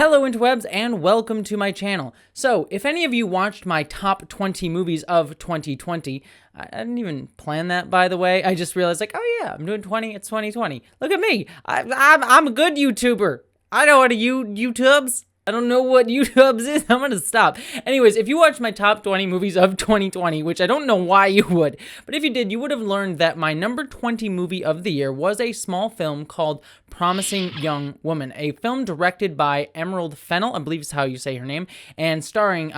Hello interwebs and welcome to my channel. So, if any of you watched my top 20 movies of 2020, I didn't even plan that, by the way. I just realized, oh yeah, I'm doing 20, it's 2020. Look at me, I'm a good YouTuber. I know how to YouTubes. I don't know what YouTubes is. I'm gonna stop. Anyways, if you watched my top 20 movies of 2020, which I don't know why you would, but if you did, you would have learned that my number 20 movie of the year was a small film called Promising Young Woman, a film directed by Emerald Fennell, I believe is how you say her name, and starring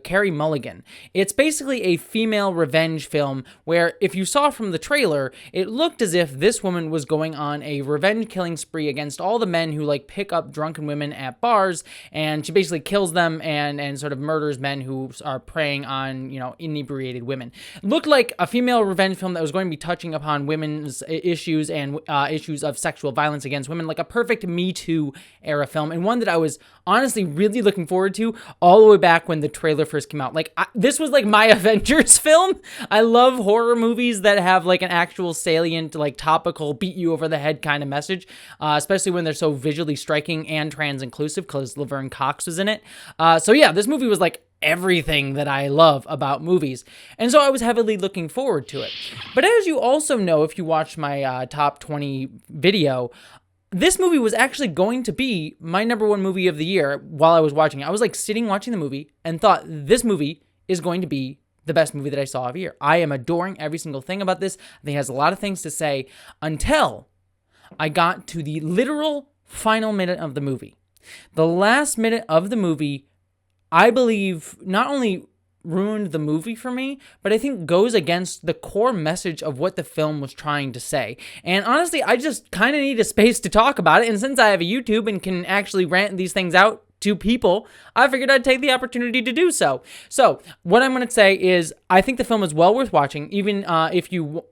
Carey Mulligan. It's basically a female revenge film where, if you saw from the trailer, it looked as if this woman was going on a revenge killing spree against all the men who pick up drunken women at bars, and she basically kills them and sort of murders men who are preying on, inebriated women. It looked like a female revenge film that was going to be touching upon women's issues and issues of sexual violence against women, like a perfect Me Too era film, and one that I was honestly really looking forward to all the way back when the trailer first came out. This was like my Avengers film. I love horror movies that have an actual salient, topical, beat you over the head kind of message, especially when they're so visually striking and trans-inclusive, because Laverne Cox was in it. So yeah, this movie was everything that I love about movies. And so I was heavily looking forward to it. But as you also know, if you watched my top 20 video, this movie was actually going to be my number one movie of the year while I was watching it. I was sitting watching the movie and thought, this movie is going to be the best movie that I saw of the year. I am adoring every single thing about this. I think it has a lot of things to say until I got to the literal final minute of the movie. The last minute of the movie, I believe, not only ruined the movie for me, but I think goes against the core message of what the film was trying to say. And honestly, I just kind of need a space to talk about it. And since I have a YouTube and can actually rant these things out to people, I figured I'd take the opportunity to do so. So what I'm going to say is, I think the film is well worth watching, even if you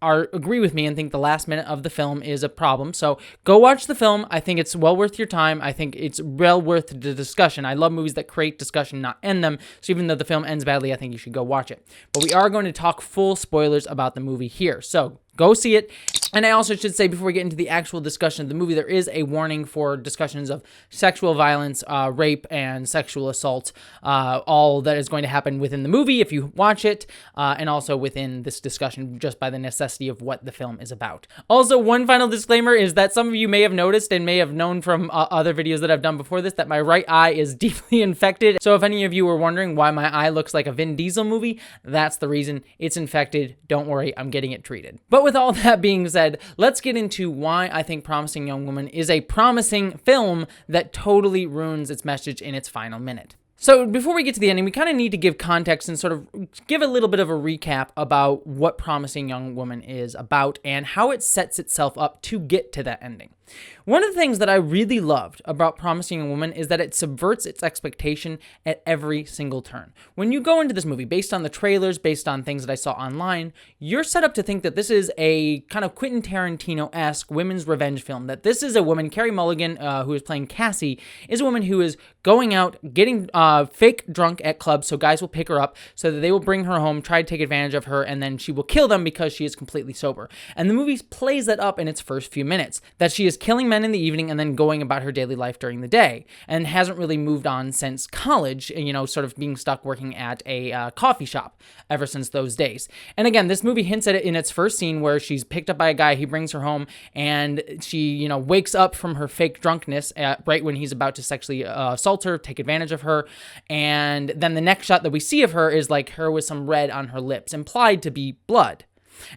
agree with me and think the last minute of the film is a problem. So go watch the film. I think it's well worth your time. I think it's well worth the discussion. I love movies that create discussion, not end them. So even though the film ends badly, I think you should go watch it. But we are going to talk full spoilers about the movie here. So go see it. And I also should say, before we get into the actual discussion of the movie, there is a warning for discussions of sexual violence, rape, and sexual assault, all that is going to happen within the movie if you watch it, and also within this discussion just by the necessity of what the film is about. Also, one final disclaimer is that some of you may have noticed and may have known from other videos that I've done before this that my right eye is deeply infected. So if any of you were wondering why my eye looks like a Vin Diesel movie, that's the reason. It's infected. Don't worry, I'm getting it treated. But with all that being said, let's get into why I think Promising Young Woman is a promising film that totally ruins its message in its final minute. So before we get to the ending, we kind of need to give context and sort of give a little bit of a recap about what Promising Young Woman is about and how it sets itself up to get to that ending. One of the things that I really loved about Promising Young Woman is that it subverts its expectation at every single turn. When you go into this movie, based on the trailers, based on things that I saw online, you're set up to think that this is a kind of Quentin Tarantino-esque women's revenge film, that this is a woman, Carey Mulligan, who is playing Cassie, is a woman who is going out, getting fake drunk at clubs, so guys will pick her up, so that they will bring her home, try to take advantage of her, and then she will kill them because she is completely sober. And the movie plays that up in its first few minutes, that she is killing men in the evening and then going about her daily life during the day, and hasn't really moved on since college, sort of being stuck working at a coffee shop ever since those days. And again, this movie hints at it in its first scene where she's picked up by a guy, he brings her home, and she, wakes up from her fake drunkenness right when he's about to sexually assault her, take advantage of her, and then the next shot that we see of her is her with some red on her lips, implied to be blood.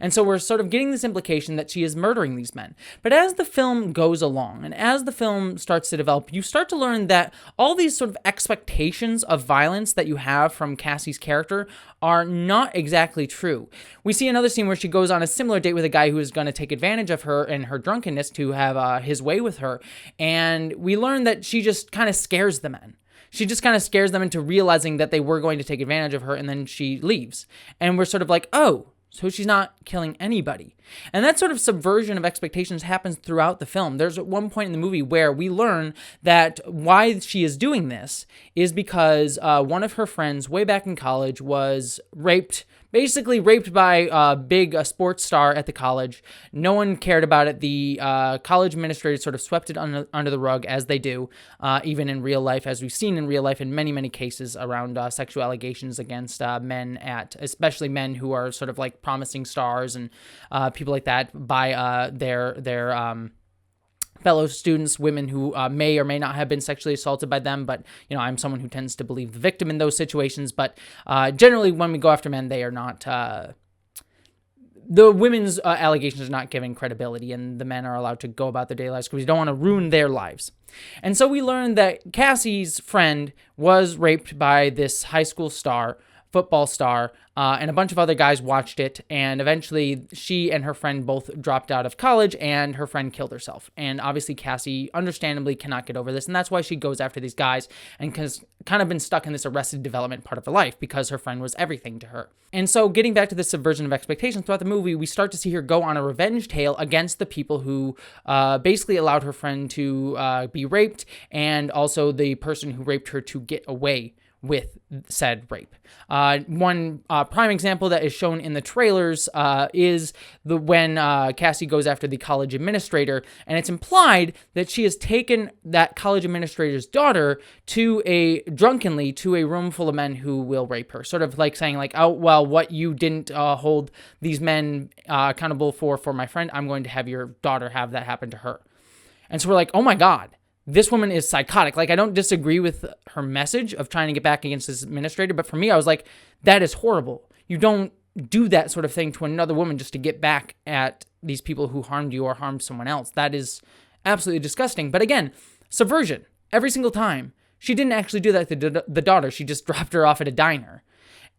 And so we're sort of getting this implication that she is murdering these men. But as the film goes along and as the film starts to develop, you start to learn that all these sort of expectations of violence that you have from Cassie's character are not exactly true. We see another scene where she goes on a similar date with a guy who is going to take advantage of her and her drunkenness to have his way with her. And we learn that she just kind of scares the men. She just kind of scares them into realizing that they were going to take advantage of her, and then she leaves. And we're sort of oh, so she's not killing anybody. And that sort of subversion of expectations happens throughout the film. There's at one point in the movie where we learn that why she is doing this is because one of her friends way back in college was raped basically raped by a big sports star at the college. No one cared about it. The college administrators sort of swept it under the rug, as they do, even in real life, as we've seen in real life in many, many cases around sexual allegations against men, especially men who are sort of like promising stars and people like that, by their fellow students, women who may or may not have been sexually assaulted by them. But, I'm someone who tends to believe the victim in those situations. But generally, when we go after men, they are not, the women's allegations are not given credibility, and the men are allowed to go about their daily lives because we don't want to ruin their lives. And so we learned that Cassie's friend was raped by this high school football star, and a bunch of other guys watched it, and eventually she and her friend both dropped out of college, and her friend killed herself. And obviously Cassie, understandably, cannot get over this, and that's why she goes after these guys, and has kind of been stuck in this arrested development part of her life, because her friend was everything to her. And so getting back to this subversion of expectations throughout the movie, we start to see her go on a revenge tale against the people who basically allowed her friend to be raped, and also the person who raped her to get away with said rape. One prime example that is shown in the trailers is when Cassie goes after the college administrator, and it's implied that she has taken that college administrator's daughter drunkenly to a room full of men who will rape her, sort of like saying like, oh, well, what you didn't hold these men accountable for my friend, I'm going to have your daughter have that happen to her. And so we're like, oh my God, this woman is psychotic. Like, I don't disagree with her message of trying to get back against this administrator, but for me, I was like, that is horrible. You don't do that sort of thing to another woman just to get back at these people who harmed you or harmed someone else. That is absolutely disgusting. But again, subversion. Every single time. She didn't actually do that to the daughter. She just dropped her off at a diner.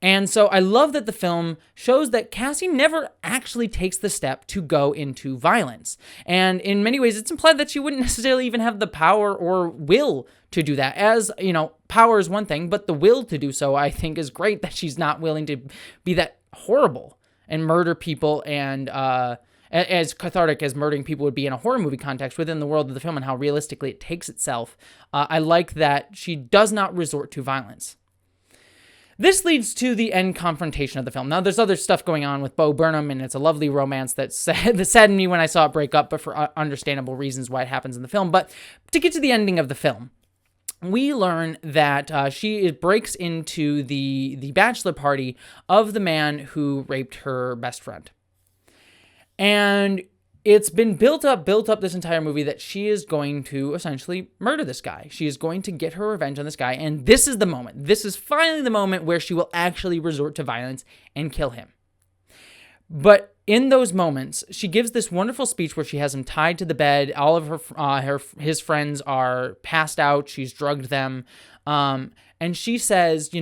And so I love that the film shows that Cassie never actually takes the step to go into violence. And in many ways, it's implied that she wouldn't necessarily even have the power or will to do that. As, power is one thing, but the will to do so, I think, is great that she's not willing to be that horrible and murder people, and as cathartic as murdering people would be in a horror movie context within the world of the film and how realistically it takes itself. I like that she does not resort to violence. This leads to the end confrontation of the film. Now, there's other stuff going on with Bo Burnham, and it's a lovely romance that saddened me when I saw it break up, but for understandable reasons why it happens in the film. But to get to the ending of the film, we learn that she breaks into the bachelor party of the man who raped her best friend. And it's been built up this entire movie that she is going to essentially murder this guy. She is going to get her revenge on this guy, and this is the moment. This is finally the moment where she will actually resort to violence and kill him. But in those moments, she gives this wonderful speech where she has him tied to the bed. All of his friends are passed out. She's drugged them. And she says,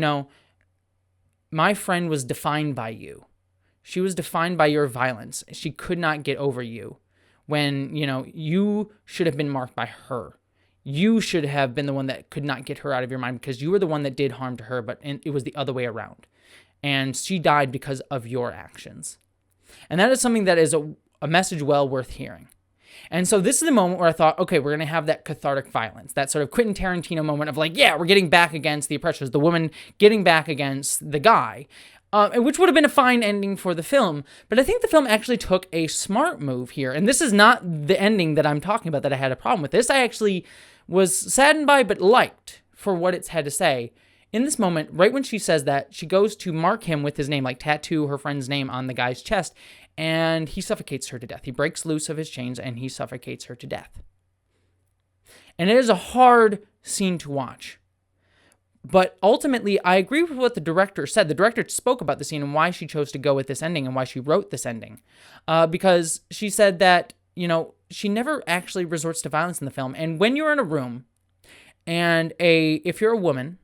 my friend was defined by you. She was defined by your violence. She could not get over you when, you should have been marked by her. You should have been the one that could not get her out of your mind because you were the one that did harm to her, but it was the other way around. And she died because of your actions. And that is something that is a message well worth hearing. And so this is the moment where I thought, okay, we're going to have that cathartic violence, that sort of Quentin Tarantino moment of like, yeah, we're getting back against the oppressors, the woman getting back against the guy. Which would have been a fine ending for the film, but I think the film actually took a smart move here, and this is not the ending that I'm talking about that I had a problem with. This I actually was saddened by, but liked for what it's had to say. In this moment, right when she says that, she goes to mark him with his name, like tattoo her friend's name on the guy's chest, and he suffocates her to death. He breaks loose of his chains, and he suffocates her to death. And it is a hard scene to watch. But ultimately, I agree with what the director said. The director spoke about the scene and why she chose to go with this ending and why she wrote this ending. Because she said that, she never actually resorts to violence in the film. And when you're in a room and if you're a woman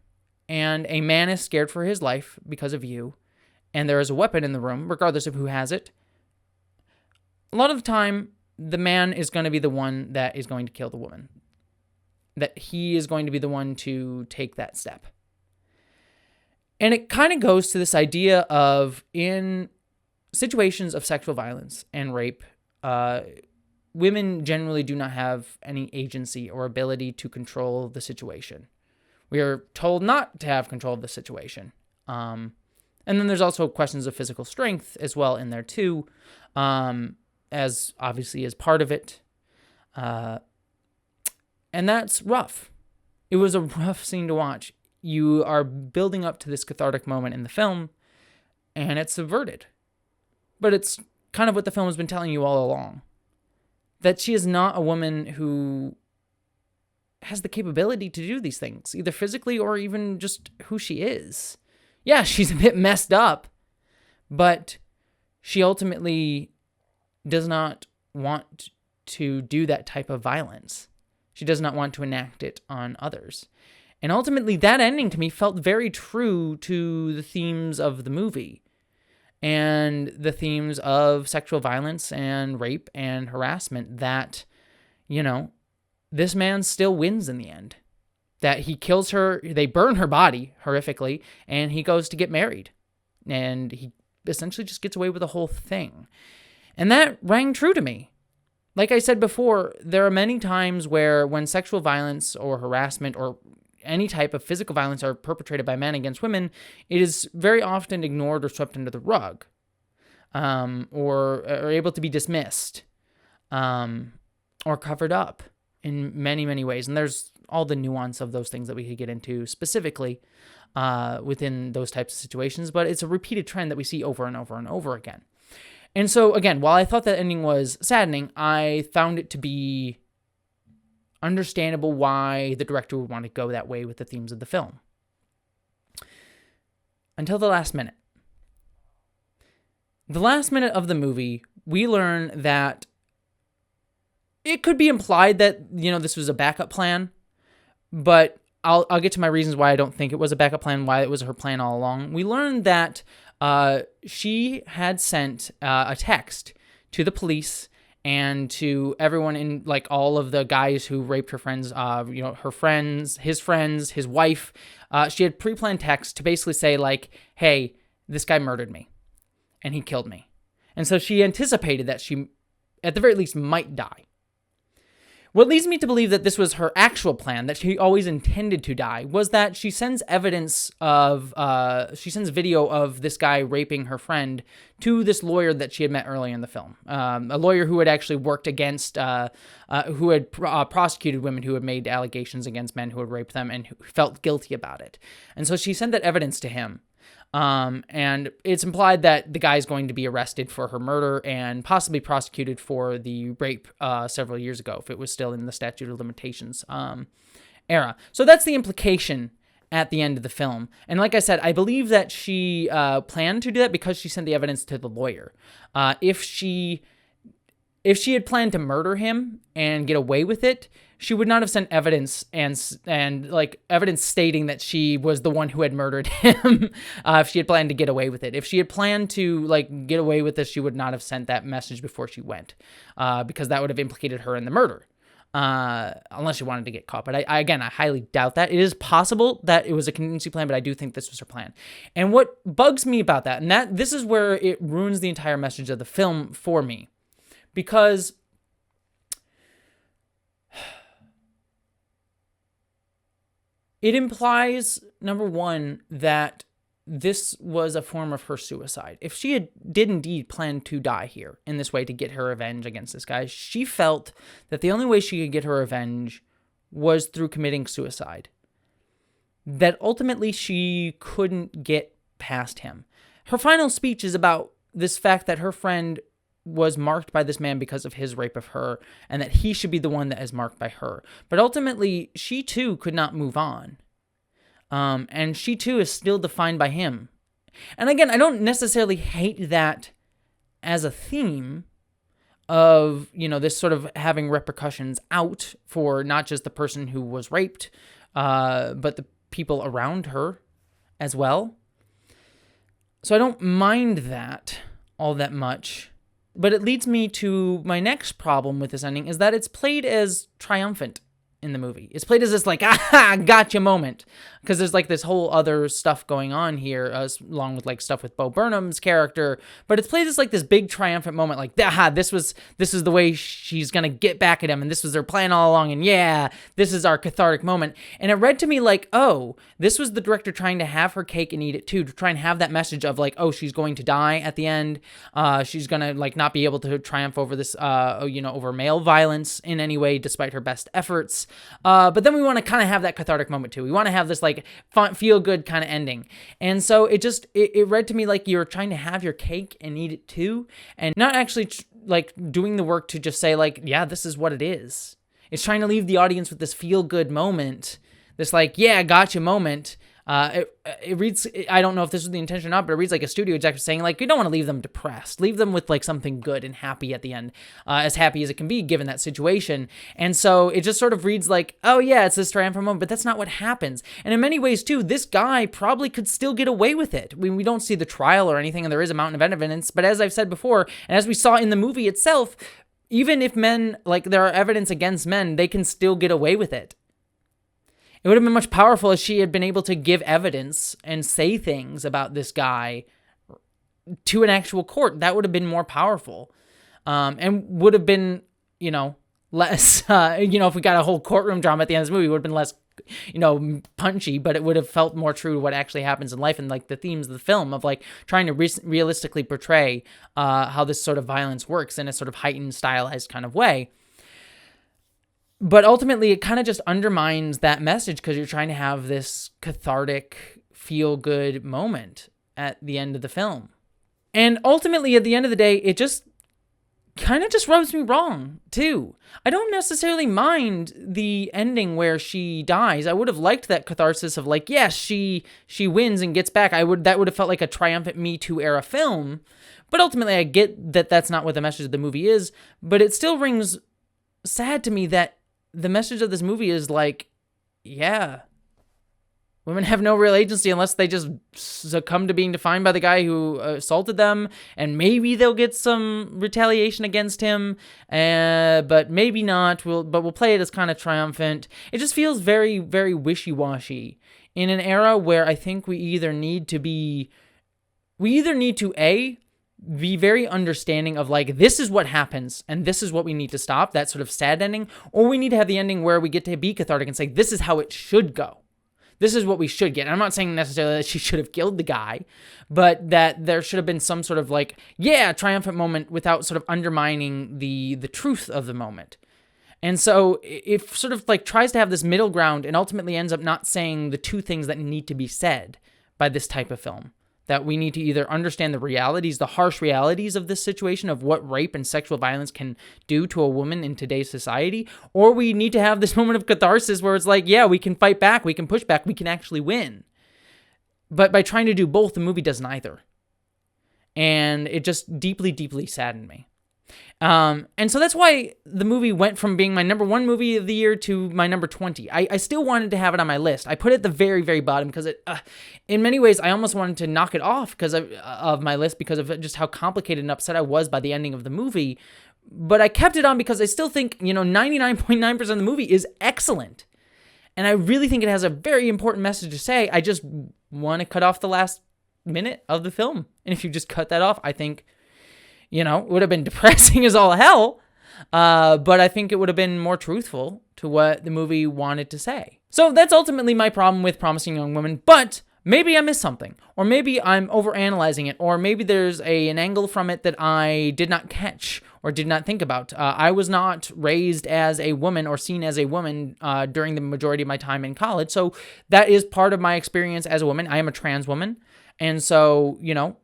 and a man is scared for his life because of you, and there is a weapon in the room, regardless of who has it, a lot of the time, the man is going to be the one that is going to kill the woman. That he is going to be the one to take that step. And it kind of goes to this idea of, in situations of sexual violence and rape, women generally do not have any agency or ability to control the situation. We are told not to have control of the situation. And then there's also questions of physical strength as well in there too, as obviously is part of it. And that's rough. It was a rough scene to watch. You are building up to this cathartic moment in the film, and it's subverted. But it's kind of what the film has been telling you all along. That she is not a woman who has the capability to do these things, either physically or even just who she is. Yeah, she's a bit messed up, but she ultimately does not want to do that type of violence. She does not want to enact it on others. And ultimately, that ending to me felt very true to the themes of the movie and the themes of sexual violence and rape and harassment that, this man still wins in the end. That he kills her, they burn her body horrifically, and he goes to get married. And he essentially just gets away with the whole thing. And that rang true to me. Like I said before, there are many times where when sexual violence or harassment or any type of physical violence are perpetrated by men against women, it is very often ignored or swept under the rug, or are able to be dismissed, or covered up in many, many ways. And there's all the nuance of those things that we could get into specifically within those types of situations, but it's a repeated trend that we see over and over and over again. And so, again, while I thought that ending was saddening, I found it to be understandable why the director would want to go that way with the themes of the film. Until the last minute. The last minute of the movie, we learn that it could be implied that, this was a backup plan, but I'll get to my reasons why I don't think it was a backup plan, why it was her plan all along. We learned that she had sent a text to the police and to everyone in, all of the guys who raped her friends, her friends, his wife. She had pre-planned texts to basically say, hey, this guy murdered me and he killed me. And so she anticipated that she, at the very least, might die. What leads me to believe that this was her actual plan, that she always intended to die, was that she sends video of this guy raping her friend to this lawyer that she had met earlier in the film. A lawyer who had actually worked against, who had prosecuted women who had made allegations against men who had raped them and who felt guilty about it. And so she sent that evidence to him. And it's implied that the guy's going to be arrested for her murder and possibly prosecuted for the rape several years ago, if it was still in the statute of limitations era. So that's the implication at the end of the film. And like I said, I believe that she planned to do that because she sent the evidence to the lawyer. If she had planned to murder him and get away with it, she would not have sent evidence and evidence stating that she was the one who had murdered him. If she had planned to get away with it, if she had planned to get away with this, she would not have sent that message before she went, because that would have implicated her in the murder, unless she wanted to get caught. But I highly doubt that. It is possible that it was a contingency plan, but I do think this was her plan. And what bugs me about that, and this is where it ruins the entire message of the film for me, because it implies, number one, that this was a form of her suicide. If she did indeed plan to die here in this way to get her revenge against this guy, she felt that the only way she could get her revenge was through committing suicide. That ultimately she couldn't get past him. Her final speech is about this fact that her friend was marked by this man because of his rape of her, and that he should be the one that is marked by her. But ultimately, she too could not move on. And she too is still defined by him. And again, I don't necessarily hate that as a theme of, this sort of having repercussions out for not just the person who was raped, but the people around her as well. So I don't mind that all that much. But it leads me to my next problem with this ending, is that it's played as triumphant in the movie. It's played as this gotcha moment. because there's like this whole other stuff going on here, along with like stuff with Bo Burnham's character, but it's played as like this big triumphant moment, like, this is the way she's gonna get back at him, and this was their plan all along, and yeah, this is our cathartic moment. And it read to me like, oh, this was the director trying to have her cake and eat it too, to try and have that message of like, oh, she's going to die at the end, she's gonna like not be able to triumph over this, over male violence in any way, despite her best efforts. But then we want to kind of have that cathartic moment too. We want to have this like fun, feel good kind of ending. And so it read to me like you're trying to have your cake and eat it too, and not actually like doing the work to just say like, yeah, this is what it is. It's trying to leave the audience with this feel good moment, this like, yeah, gotcha moment. It reads, I don't know if this was the intention or not, but it reads like a studio executive saying like, you don't want to leave them depressed. Leave them with like something good and happy at the end, as happy as it can be given that situation. And so it just sort of reads like, oh yeah, it's this triumphant moment, but that's not what happens. And in many ways too, this guy probably could still get away with it. We don't see the trial or anything, and there is a mountain of evidence, but as I've said before, and as we saw in the movie itself, even if men, like there are evidence against men, they can still get away with it. It would have been much powerful if she had been able to give evidence and say things about this guy to an actual court. That would have been more powerful, and would have been, less, if we got a whole courtroom drama at the end of this movie, it would have been less, punchy, but it would have felt more true to what actually happens in life and like the themes of the film of like trying to realistically portray how this sort of violence works in a sort of heightened, stylized kind of way. But ultimately, it kind of just undermines that message because you're trying to have this cathartic, feel-good moment at the end of the film. And ultimately, at the end of the day, it just kind of just rubs me wrong, too. I don't necessarily mind the ending where she dies. I would have liked that catharsis of like, yes, she wins and gets back. That would have felt like a triumphant Me Too era film. But ultimately, I get that that's not what the message of the movie is. But it still rings sad to me that the message of this movie is like, yeah, women have no real agency unless they just succumb to being defined by the guy who assaulted them, and maybe they'll get some retaliation against him, but maybe not. We'll play it as kind of triumphant. It just feels very, very wishy-washy in an era where I think we either need to be very understanding of like, this is what happens and this is what we need to stop, that sort of sad ending, or we need to have the ending where we get to be cathartic and say, this is how it should go. This is what we should get. And I'm not saying necessarily that she should have killed the guy, but that there should have been some sort of like, yeah, triumphant moment without sort of undermining the truth of the moment. And so it sort of like tries to have this middle ground and ultimately ends up not saying the two things that need to be said by this type of film. That we need to either understand the realities, the harsh realities of this situation of what rape and sexual violence can do to a woman in today's society, or we need to have this moment of catharsis where it's like, yeah, we can fight back, we can push back, we can actually win. But by trying to do both, the movie does neither. And it just deeply, deeply saddened me. And so that's why the movie went from being my number 1 movie of the year to my number 20. I still wanted to have it on my list. I put it at the very, very bottom because in many ways, I almost wanted to knock it off because of my list because of just how complicated and upset I was by the ending of the movie. But I kept it on because I still think, 99.9% of the movie is excellent. And I really think it has a very important message to say. I just want to cut off the last minute of the film. And if you just cut that off, I think, it would have been depressing as all hell, but I think it would have been more truthful to what the movie wanted to say. So that's ultimately my problem with Promising Young Woman, but maybe I missed something, or maybe I'm overanalyzing it, or maybe there's an angle from it that I did not catch or did not think about. I was not raised as a woman or seen as a woman during the majority of my time in college, so that is part of my experience as a woman. I am a trans woman. And so,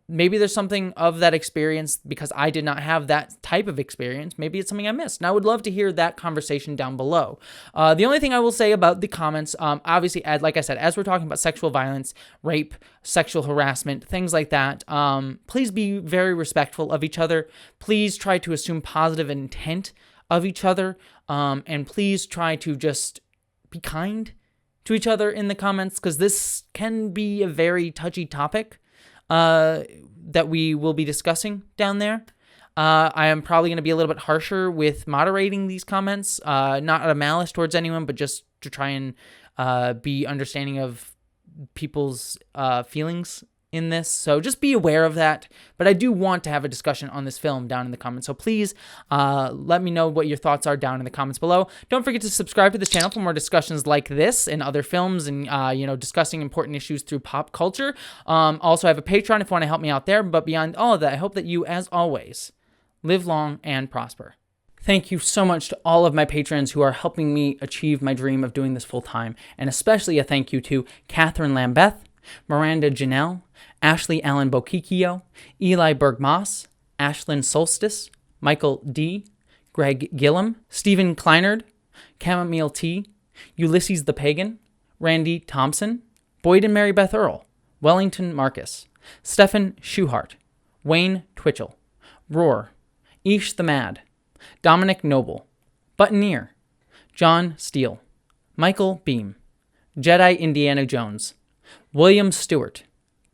maybe there's something of that experience because I did not have that type of experience. Maybe it's something I missed. And I would love to hear that conversation down below. The only thing I will say about the comments, obviously, like I said, as we're talking about sexual violence, rape, sexual harassment, things like that, please be very respectful of each other. Please try to assume positive intent of each other. And please try to just be kind to each other in the comments, because this can be a very touchy topic that we will be discussing down there. I am probably going to be a little bit harsher with moderating these comments, not out of malice towards anyone, but just to try and be understanding of people's feelings in this, so just be aware of that. But I do want to have a discussion on this film down in the comments, so please let me know what your thoughts are down in the comments below. Don't forget to subscribe to the channel for more discussions like this and other films, and discussing important issues through pop culture. Also, I have a Patreon if you want to help me out there. But beyond all of that, I hope that you, as always, live long and prosper. Thank you so much to all of my patrons who are helping me achieve my dream of doing this full time, and especially a thank you to Catherine Lambeth, Miranda Janelle, Ashley Allen Bokikio, Eli Berg-Moss, Ashlyn Solstice, Michael D., Greg Gillum, Stephen Kleinard, Chamomile T., Ulysses the Pagan, Randy Thompson, Boyd and Mary Beth Earl, Wellington Marcus, Stephen Schuhart, Wayne Twitchell, Roar, Ish the Mad, Dominic Noble, Buttoneer, John Steele, Michael Beam, Jedi Indiana Jones, William Stewart,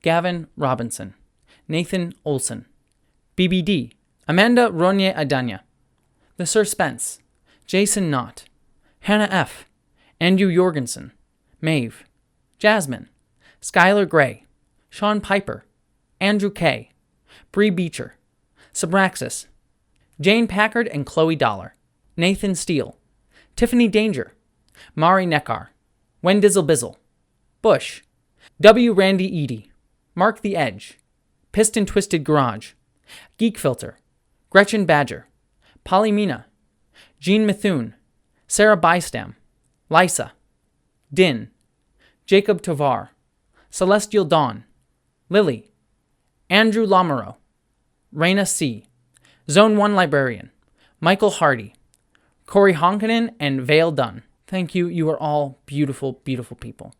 Gavin Robinson, Nathan Olson, BBD, Amanda Ronye Adanya, The Sir Spence, Jason Knott, Hannah F., Andrew Jorgensen, Maeve, Jasmine, Skylar Gray, Sean Piper, Andrew K., Bree Beecher, Subraxis, Jane Packard and Chloe Dollar, Nathan Steele, Tiffany Danger, Mari Neckar, Wendizzle Bizzle, Bush, W. Randy Eady, Mark the Edge, Piston Twisted Garage, Geek Filter, Gretchen Badger, Polly Mina, Jean Mithun, Sarah Bystam, Lysa, Din, Jacob Tovar, Celestial Dawn, Lily, Andrew Lamoureux, Raina C., Zone 1 Librarian, Michael Hardy, Corey Honkanen, and Vale Dunn. Thank you. You are all beautiful, beautiful people.